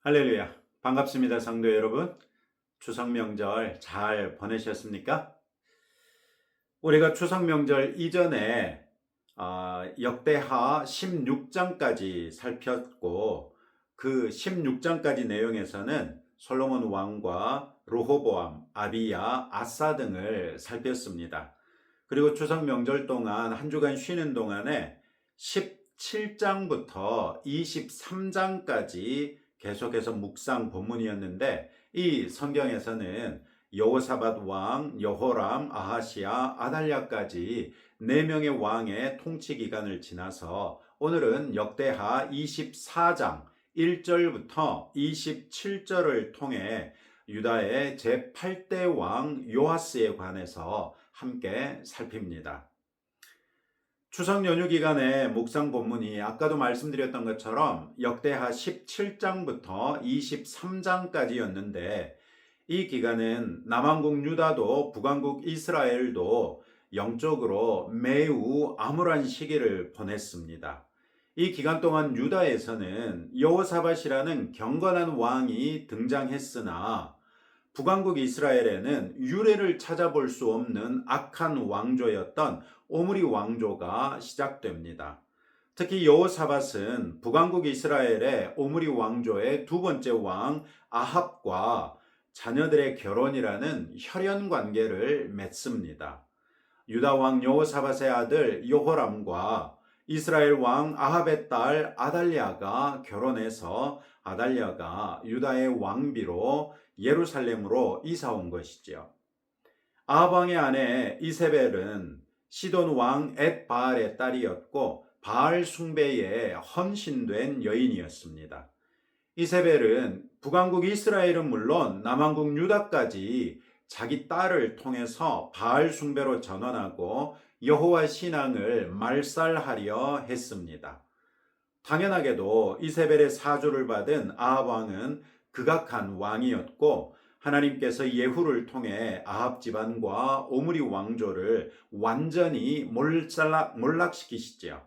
할렐루야. 반갑습니다, 성도 여러분. 추석 명절 잘 보내셨습니까? 우리가 추석 명절 이전에 역대하 16장까지 살폈고, 그 16장까지 내용에서는 솔로몬 왕과 르호보암, 아비야, 아사 등을 살폈습니다. 그리고 추석 명절 동안 한 주간 쉬는 동안에 17장부터 23장까지 계속해서 묵상 본문이었는데, 이 성경에서는 여호사밧 왕, 여호람, 아하시야, 아달랴까지 4명의 왕의 통치 기간을 지나서 오늘은 역대하 24장 1절부터 27절을 통해 유다의 제8대 왕 요아스에 관해서 함께 살핍니다. 추석 연휴 기간에 묵상 본문이 아까도 말씀드렸던 것처럼 역대하 17장부터 23장까지였는데, 이 기간은 남왕국 유다도 북왕국 이스라엘도 영적으로 매우 암울한 시기를 보냈습니다. 이 기간 동안 유다에서는 여호사밧이라는 경건한 왕이 등장했으나, 북왕국 이스라엘에는 유래를 찾아볼 수 없는 악한 왕조였던 오므리 왕조가 시작됩니다. 특히 여호사밧은 북왕국 이스라엘의 오므리 왕조의 두 번째 왕 아합과 자녀들의 결혼이라는 혈연 관계를 맺습니다. 유다 왕 여호사밧의 아들 여호람과 이스라엘 왕 아합의 딸 아달랴가 결혼해서 아달랴가 유다의 왕비로 예루살렘으로 이사 온 것이지요. 아합 왕의 아내 이세벨은 시돈 왕 엣바알의 딸이었고 바알 숭배에 헌신된 여인이었습니다. 이세벨은 북왕국 이스라엘은 물론 남왕국 유다까지 자기 딸을 통해서 바알 숭배로 전환하고 여호와 신앙을 말살하려 했습니다. 당연하게도 이세벨의 사주를 받은 아합 왕은 극악한 왕이었고, 하나님께서 예후를 통해 아합 집안과 오므리 왕조를 완전히 몰락시키시죠.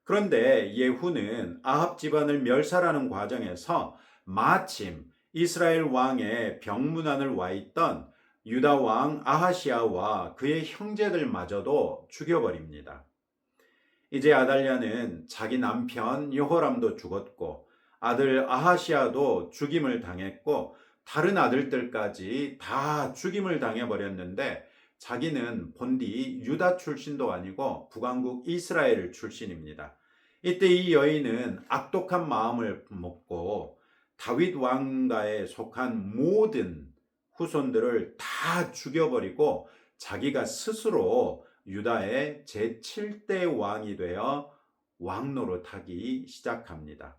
그런데 예후는 아합 집안을 멸살하는 과정에서 마침 이스라엘 왕의 병문안을 와 있던 유다 왕 아하시아와 그의 형제들마저도 죽여버립니다. 이제 아달랴는 자기 남편 여호람도 죽었고 아들 아하시아도 죽임을 당했고 다른 아들들까지 다 죽임을 당해버렸는데, 자기는 본디 유다 출신도 아니고 북왕국 이스라엘 출신입니다. 이때 이 여인은 악독한 마음을 먹고 다윗 왕가에 속한 모든 후손들을 다 죽여버리고 자기가 스스로 유다의 제7대 왕이 되어 왕노릇하기 시작합니다.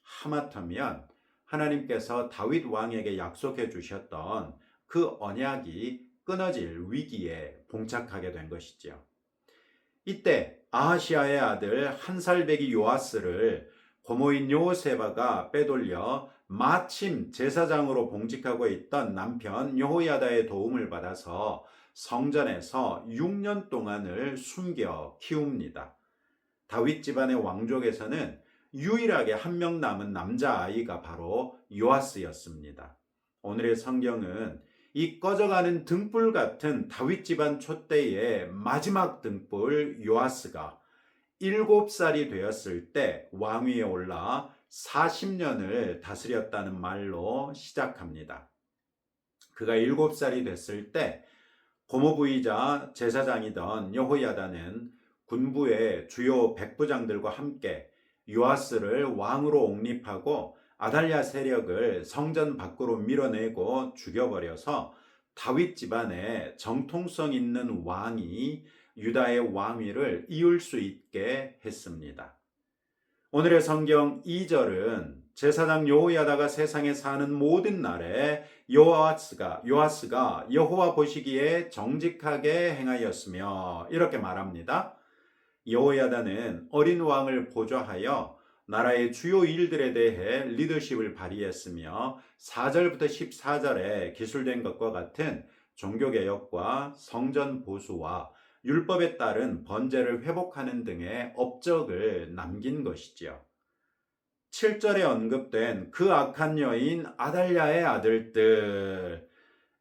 하마터면 하나님께서 다윗 왕에게 약속해 주셨던 그 언약이 끊어질 위기에 봉착하게 된 것이죠. 이때 아하시아의 아들 한살배기 요아스를 고모인 여호세바가 빼돌려 마침 제사장으로 봉직하고 있던 남편 여호야다의 도움을 받아서 성전에서 6년 동안을 숨겨 키웁니다. 다윗 집안의 왕족에서는 유일하게 한 명 남은 남자아이가 바로 요아스였습니다. 오늘의 성경은 이 꺼져가는 등불 같은 다윗 집안 촛대의 마지막 등불 요아스가 7살이 되었을 때 왕위에 올라 40년을 다스렸다는 말로 시작합니다. 그가 7살이 됐을 때 고모부이자 제사장이던 여호야다는 군부의 주요 백부장들과 함께 요아스를 왕으로 옹립하고 아달랴 세력을 성전 밖으로 밀어내고 죽여버려서 다윗 집안의 정통성 있는 왕이 유다의 왕위를 이을 수 있게 했습니다. 오늘의 성경 2절은 제사장 여호야다가 세상에 사는 모든 날에 요아스가 여호와 보시기에 정직하게 행하였으며 이렇게 말합니다. 여호야다는 어린 왕을 보좌하여 나라의 주요 일들에 대해 리더십을 발휘했으며 4절부터 14절에 기술된 것과 같은 종교개혁과 성전 보수와 율법에 따른 번제를 회복하는 등의 업적을 남긴 것이지요. 7절에 언급된 그 악한 여인 아달랴의 아들들,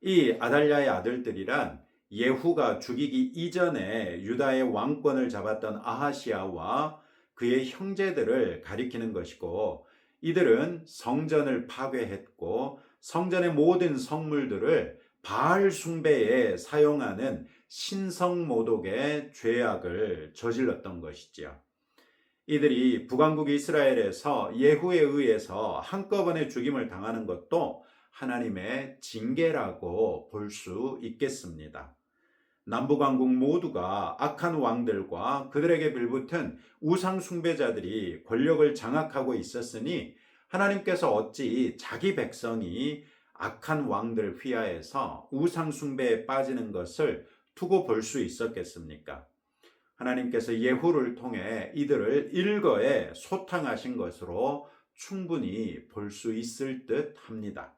이 아달랴의 아들들이란 예후가 죽이기 이전에 유다의 왕권을 잡았던 아하시아와 그의 형제들을 가리키는 것이고, 이들은 성전을 파괴했고 성전의 모든 성물들을 바알 숭배에 사용하는 신성 모독의 죄악을 저질렀던 것이지요. 이들이 북왕국 이스라엘에서 예후에 의해서 한꺼번에 죽임을 당하는 것도 하나님의 징계라고 볼 수 있겠습니다. 남북왕국 모두가 악한 왕들과 그들에게 빌붙은 우상 숭배자들이 권력을 장악하고 있었으니 하나님께서 어찌 자기 백성이 악한 왕들 휘하에서 우상 숭배에 빠지는 것을 두고 볼 수 있었겠습니까? 하나님께서 예후를 통해 이들을 일거에 소탕하신 것으로 충분히 볼 수 있을 듯 합니다.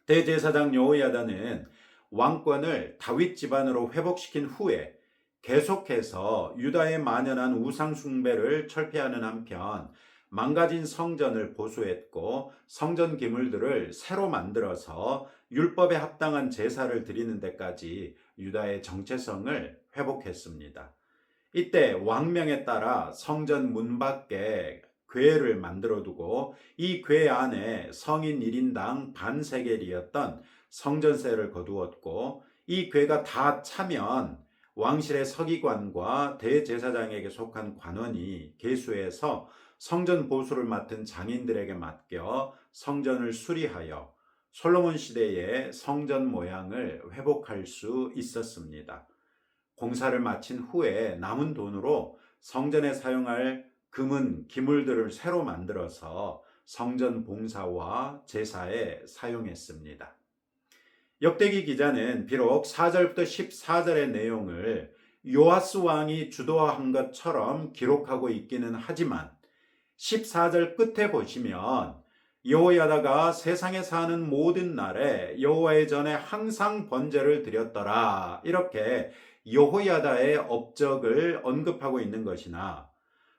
대제사장 여호야다는 왕권을 다윗 집안으로 회복시킨 후에 계속해서 유다에 만연한 우상 숭배를 철폐하는 한편 망가진 성전을 보수했고 성전 기물들을 새로 만들어서 율법에 합당한 제사를 드리는 데까지 유다의 정체성을 회복했습니다. 이때 왕명에 따라 성전 문 밖에 궤를 만들어 두고 이 궤 안에 성인 1인당 반세겔이었던 성전세를 거두었고, 이 궤가 다 차면 왕실의 서기관과 대제사장에게 속한 관원이 계수해서 성전 보수를 맡은 장인들에게 맡겨 성전을 수리하여 솔로몬 시대의 성전 모양을 회복할 수 있었습니다. 공사를 마친 후에 남은 돈으로 성전에 사용할 금은 기물들을 새로 만들어서 성전 봉사와 제사에 사용했습니다. 역대기 기자는 비록 4절부터 14절의 내용을 요아스 왕이 주도한 것처럼 기록하고 있기는 하지만 14절 끝에 보시면 여호야다가 세상에 사는 모든 날에 여호와의 전에 항상 번제를 드렸더라, 이렇게 여호야다의 업적을 언급하고 있는 것이나,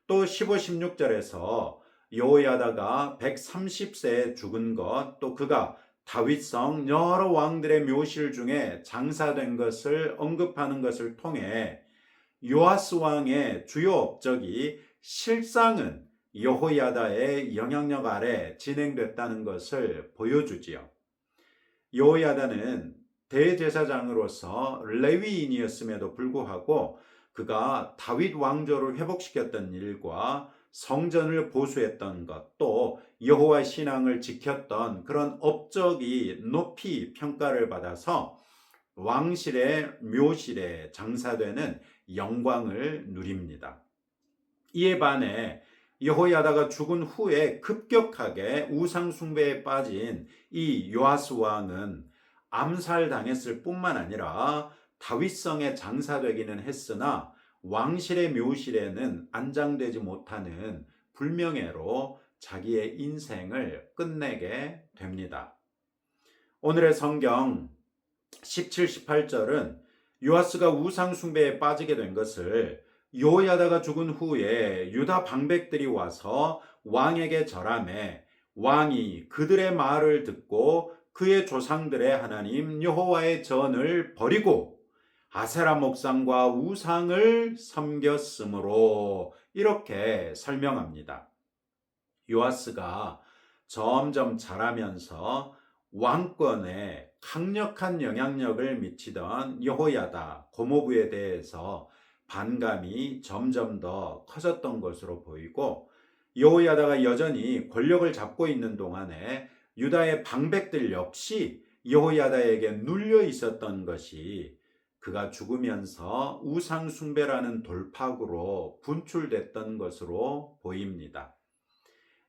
또 15, 16절에서 여호야다가 130세에 죽은 것, 또 그가 다윗성 여러 왕들의 묘실 중에 장사된 것을 언급하는 것을 통해 요아스 왕의 주요 업적이 실상은 여호야다의 영향력 아래 진행됐다는 것을 보여주지요. 여호야다는 대제사장으로서 레위인이었음에도 불구하고 그가 다윗 왕조를 회복시켰던 일과 성전을 보수했던 것, 또 여호와 신앙을 지켰던 그런 업적이 높이 평가를 받아서 왕실의 묘실에 장사되는 영광을 누립니다. 이에 반해 여호야다가 죽은 후에 급격하게 우상 숭배에 빠진 이 요아스 왕은 암살당했을 뿐만 아니라 다윗성에 장사되기는 했으나 왕실의 묘실에는 안장되지 못하는 불명예로 자기의 인생을 끝내게 됩니다. 오늘의 성경 17, 18절은 요아스가 우상 숭배에 빠지게 된 것을 여호야다가 죽은 후에 유다 방백들이 와서 왕에게 절하매 왕이 그들의 말을 듣고 그의 조상들의 하나님 여호와의 전을 버리고 아세라 목상과 우상을 섬겼으므로, 이렇게 설명합니다. 요아스가 점점 자라면서 왕권에 강력한 영향력을 미치던 여호야다 고모부에 대해서 반감이 점점 더 커졌던 것으로 보이고, 여호야다가 여전히 권력을 잡고 있는 동안에 유다의 방백들 역시 여호야다에게 눌려 있었던 것이 그가 죽으면서 우상 숭배라는 돌파구로 분출됐던 것으로 보입니다.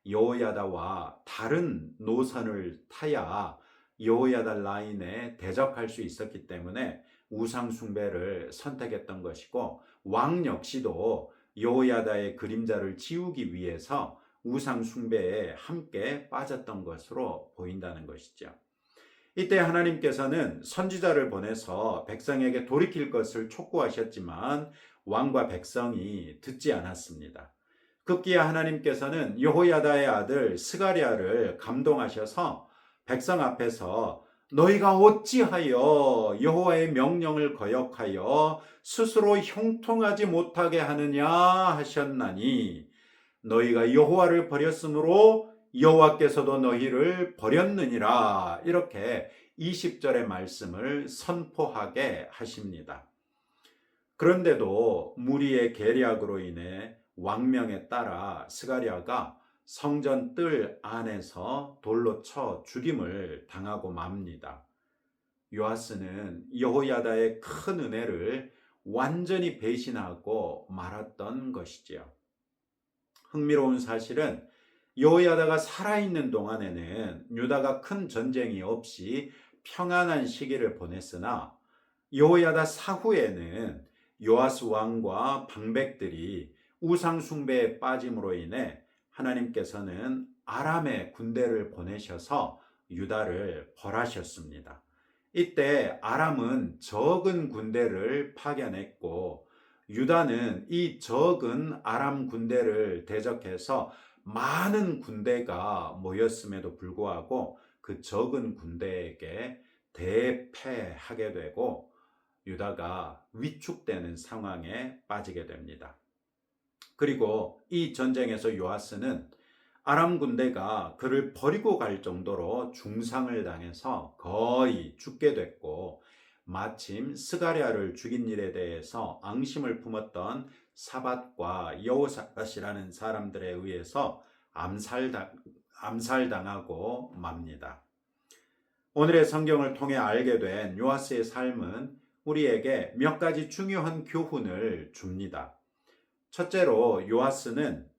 여호야다와 다른 노선을 타야 여호야다 라인에 대적할 수 있었기 때문에 우상 숭배를 선택했던 것이고, 왕 역시도 여호야다의 그림자를 지우기 위해서 우상 숭배에 함께 빠졌던 것으로 보인다는 것이죠. 이때 하나님께서는 선지자를 보내서 백성에게 돌이킬 것을 촉구하셨지만 왕과 백성이 듣지 않았습니다. 급기야 하나님께서는 여호야다의 아들 스가랴를 감동하셔서 백성 앞에서 너희가 어찌하여 여호와의 명령을 거역하여 스스로 형통하지 못하게 하느냐 하셨나니 너희가 여호와를 버렸으므로 여호와께서도 너희를 버렸느니라. 이렇게 20절의 말씀을 선포하게 하십니다. 그런데도 무리의 계략으로 인해 왕명에 따라 스가랴가 성전 뜰 안에서 돌로 쳐 죽임을 당하고 맙니다. 요아스는 여호야다의 큰 은혜를 완전히 배신하고 말았던 것이지요. 흥미로운 사실은 여호야다가 살아있는 동안에는 유다가 큰 전쟁이 없이 평안한 시기를 보냈으나 여호야다 사후에는 요아스 왕과 방백들이 우상 숭배에 빠짐으로 인해 하나님께서는 아람의 군대를 보내셔서 유다를 벌하셨습니다. 이때 아람은 적은 군대를 파견했고 유다는 이 적은 아람 군대를 대적해서 많은 군대가 모였음에도 불구하고 그 적은 군대에게 대패하게 되고 유다가 위축되는 상황에 빠지게 됩니다. 그리고 이 전쟁에서 요아스는 아람 군대가 그를 버리고 갈 정도로 중상을 당해서 거의 죽게 됐고 마침 스가랴를 죽인 일에 대해서 앙심을 품었던 사밧과 여호사밧이라는 사람들에 의해서 암살당하고 맙니다. 오늘의 성경을 통해 알게 된 요아스의 삶은 우리에게 몇 가지 중요한 교훈을 줍니다. 첫째로 요아스는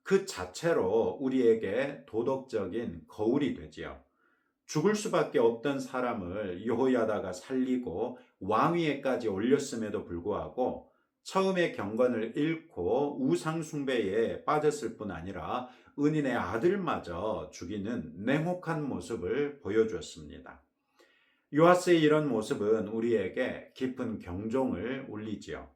그 자체로 우리에게 도덕적인 거울이 되지요. 죽을 수밖에 없던 사람을 여호야다가 살리고 왕위에까지 올렸음에도 불구하고 처음에 경건을 잃고 우상 숭배에 빠졌을 뿐 아니라 은인의 아들마저 죽이는 냉혹한 모습을 보여주었습니다. 요아스의 이런 모습은 우리에게 깊은 경종을 울리지요.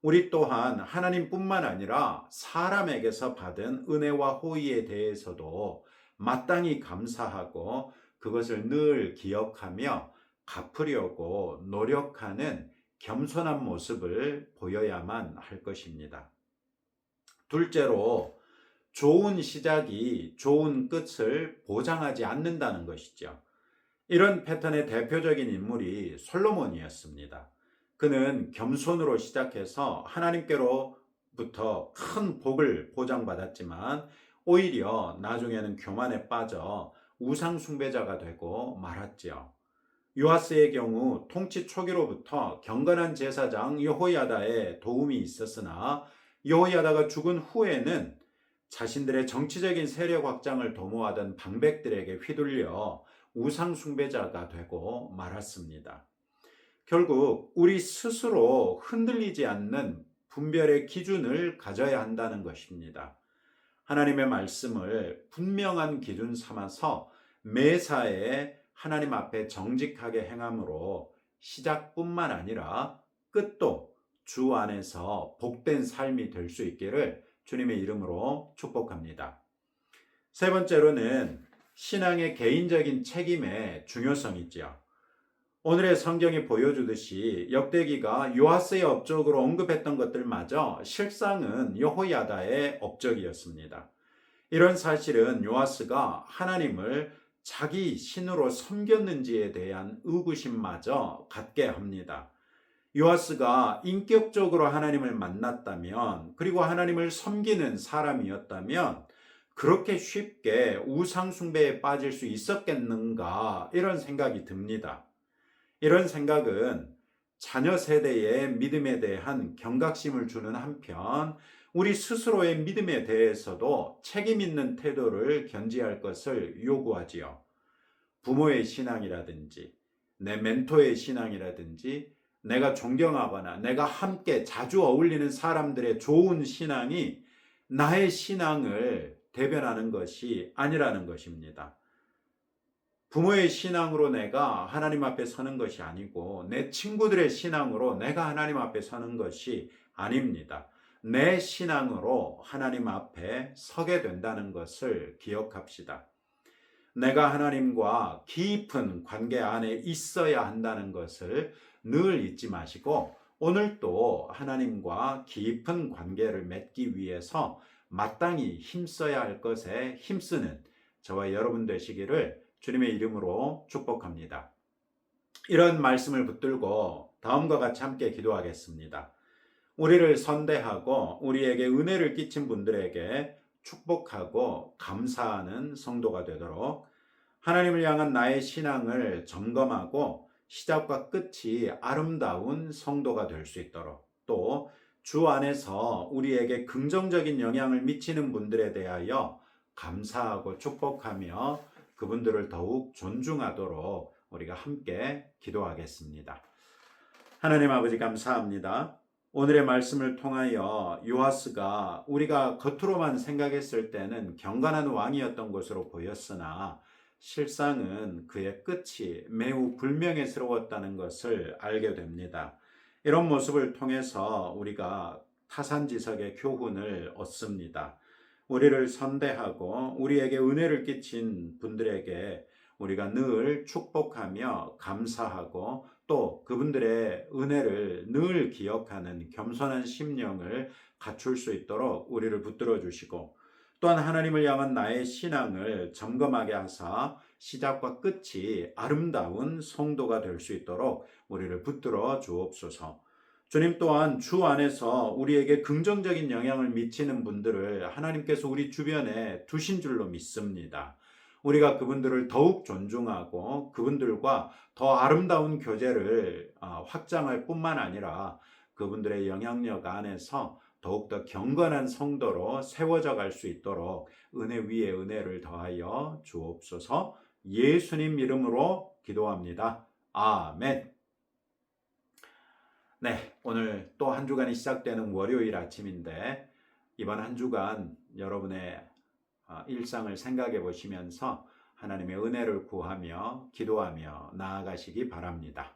우리 또한 하나님뿐만 아니라 사람에게서 받은 은혜와 호의에 대해서도 마땅히 감사하고 그것을 늘 기억하며 갚으려고 노력하는 겸손한 모습을 보여야만 할 것입니다. 둘째로 좋은 시작이 좋은 끝을 보장하지 않는다는 것이죠. 이런 패턴의 대표적인 인물이 솔로몬이었습니다. 그는 겸손으로 시작해서 하나님께로부터 큰 복을 보장받았지만 오히려 나중에는 교만에 빠져 우상 숭배자가 되고 말았지요. 요아스의 경우 통치 초기로부터 경건한 제사장 여호야다의 도움이 있었으나 여호야다가 죽은 후에는 자신들의 정치적인 세력 확장을 도모하던 방백들에게 휘둘려 우상 숭배자가 되고 말았습니다. 결국 우리 스스로 흔들리지 않는 분별의 기준을 가져야 한다는 것입니다. 하나님의 말씀을 분명한 기준 삼아서 매사에 하나님 앞에 정직하게 행함으로 시작뿐만 아니라 끝도 주 안에서 복된 삶이 될 수 있기를 주님의 이름으로 축복합니다. 세 번째로는 신앙의 개인적인 책임의 중요성이지요. 오늘의 성경이 보여주듯이 역대기가 요아스의 업적으로 언급했던 것들마저 실상은 여호야다의 업적이었습니다. 이런 사실은 요아스가 하나님을 자기 신으로 섬겼는지에 대한 의구심마저 갖게 합니다. 요아스가 인격적으로 하나님을 만났다면 그리고 하나님을 섬기는 사람이었다면 그렇게 쉽게 우상 숭배에 빠질 수 있었겠는가 이런 생각이 듭니다. 이런 생각은 자녀 세대의 믿음에 대한 경각심을 주는 한편 우리 스스로의 믿음에 대해서도 책임 있는 태도를 견지할 것을 요구하지요. 부모의 신앙이라든지 내 멘토의 신앙이라든지 내가 존경하거나 내가 함께 자주 어울리는 사람들의 좋은 신앙이 나의 신앙을 대변하는 것이 아니라는 것입니다. 부모의 신앙으로 내가 하나님 앞에 서는 것이 아니고 내 친구들의 신앙으로 내가 하나님 앞에 서는 것이 아닙니다. 내 신앙으로 하나님 앞에 서게 된다는 것을 기억합시다. 내가 하나님과 깊은 관계 안에 있어야 한다는 것을 늘 잊지 마시고 오늘도 하나님과 깊은 관계를 맺기 위해서 마땅히 힘써야 할 것에 힘쓰는 저와 여러분 되시기를 주님의 이름으로 축복합니다. 이런 말씀을 붙들고 다음과 같이 함께 기도하겠습니다. 우리를 선대하고 우리에게 은혜를 끼친 분들에게 축복하고 감사하는 성도가 되도록 하나님을 향한 나의 신앙을 점검하고 시작과 끝이 아름다운 성도가 될 수 있도록 또 주 안에서 우리에게 긍정적인 영향을 미치는 분들에 대하여 감사하고 축복하며 그분들을 더욱 존중하도록 우리가 함께 기도하겠습니다. 하나님 아버지 감사합니다. 오늘의 말씀을 통하여 요아스가 우리가 겉으로만 생각했을 때는 경건한 왕이었던 것으로 보였으나 실상은 그의 끝이 매우 불명예스러웠다는 것을 알게 됩니다. 이런 모습을 통해서 우리가 타산지석의 교훈을 얻습니다. 우리를 선대하고 우리에게 은혜를 끼친 분들에게 우리가 늘 축복하며 감사하고 또 그분들의 은혜를 늘 기억하는 겸손한 심령을 갖출 수 있도록 우리를 붙들어 주시고 또한 하나님을 향한 나의 신앙을 점검하게 하사 시작과 끝이 아름다운 성도가 될 수 있도록 우리를 붙들어 주옵소서. 주님 또한 주 안에서 우리에게 긍정적인 영향을 미치는 분들을 하나님께서 우리 주변에 두신 줄로 믿습니다. 우리가 그분들을 더욱 존중하고 그분들과 더 아름다운 교제를 확장할 뿐만 아니라 그분들의 영향력 안에서 더욱더 경건한 성도로 세워져 갈 수 있도록 은혜 위에 은혜를 더하여 주옵소서. 예수님 이름으로 기도합니다. 아멘. 네, 오늘 또 한 주간이 시작되는 월요일 아침인데 이번 한 주간 여러분의 일상을 생각해 보시면서 하나님의 은혜를 구하며 기도하며 나아가시기 바랍니다.